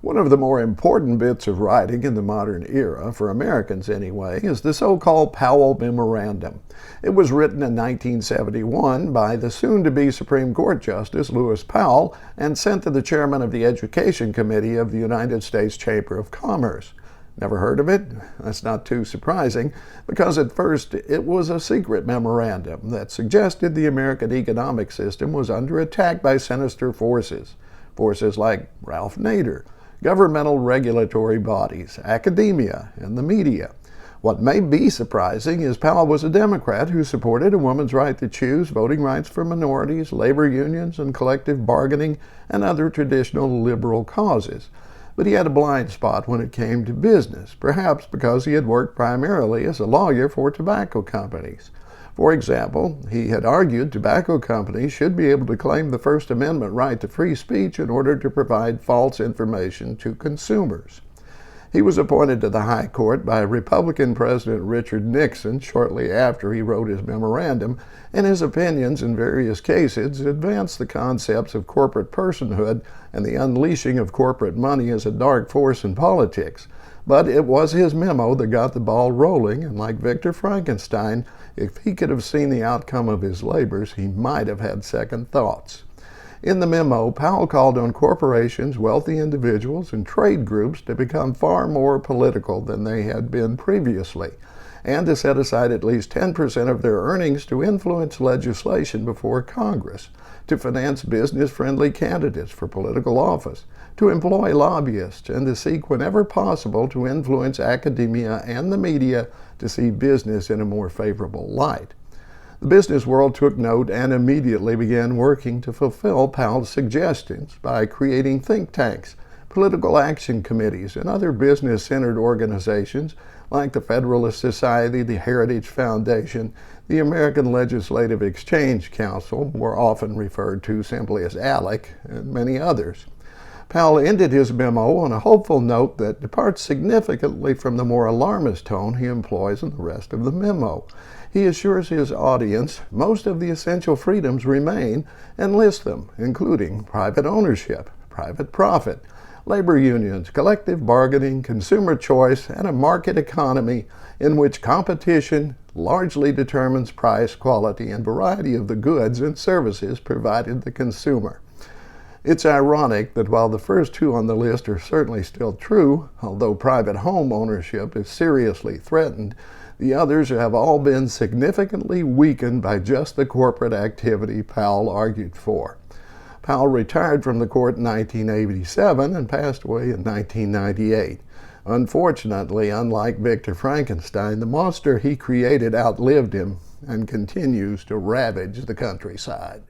One of the more important bits of writing in the modern era, for Americans anyway, is the so-called Powell Memorandum. It was written in 1971 by the soon-to-be Supreme Court Justice Lewis Powell and sent to the chairman of the Education Committee of the United States Chamber of Commerce. Never heard of it? That's not too surprising, because at first it was a secret memorandum that suggested the American economic system was under attack by sinister forces. Forces like Ralph Nader, governmental regulatory bodies, academia, and the media. What may be surprising is Powell was a Democrat who supported a woman's right to choose, voting rights for minorities, labor unions, and collective bargaining, and other traditional liberal causes. But he had a blind spot when it came to business, perhaps because he had worked primarily as a lawyer for tobacco companies. For example, he had argued tobacco companies should be able to claim the First Amendment right to free speech in order to provide false information to consumers. He was appointed to the High Court by Republican President Richard Nixon shortly after he wrote his memorandum, and his opinions in various cases advanced the concepts of corporate personhood and the unleashing of corporate money as a dark force in politics. But it was his memo that got the ball rolling, and like Victor Frankenstein, if he could have seen the outcome of his labors, he might have had second thoughts. In the memo, Powell called on corporations, wealthy individuals, and trade groups to become far more political than they had been previously, and to set aside at least 10% of their earnings to influence legislation before Congress, to finance business-friendly candidates for political office, to employ lobbyists, and to seek whenever possible to influence academia and the media to see business in a more favorable light. The business world took note and immediately began working to fulfill Powell's suggestions by creating think tanks, political action committees, and other business-centered organizations like the Federalist Society, the Heritage Foundation, the American Legislative Exchange Council, more often referred to simply as ALEC, and many others. Powell ended his memo on a hopeful note that departs significantly from the more alarmist tone he employs in the rest of the memo. He assures his audience most of the essential freedoms remain and lists them, including private ownership, private profit, labor unions, collective bargaining, consumer choice, and a market economy in which competition largely determines price, quality, and variety of the goods and services provided the consumer. It's ironic that while the first two on the list are certainly still true, although private home ownership is seriously threatened, the others have all been significantly weakened by just the corporate activity Powell argued for. Powell retired from the court in 1987 and passed away in 1998. Unfortunately, unlike Victor Frankenstein, the monster he created outlived him and continues to ravage the countryside.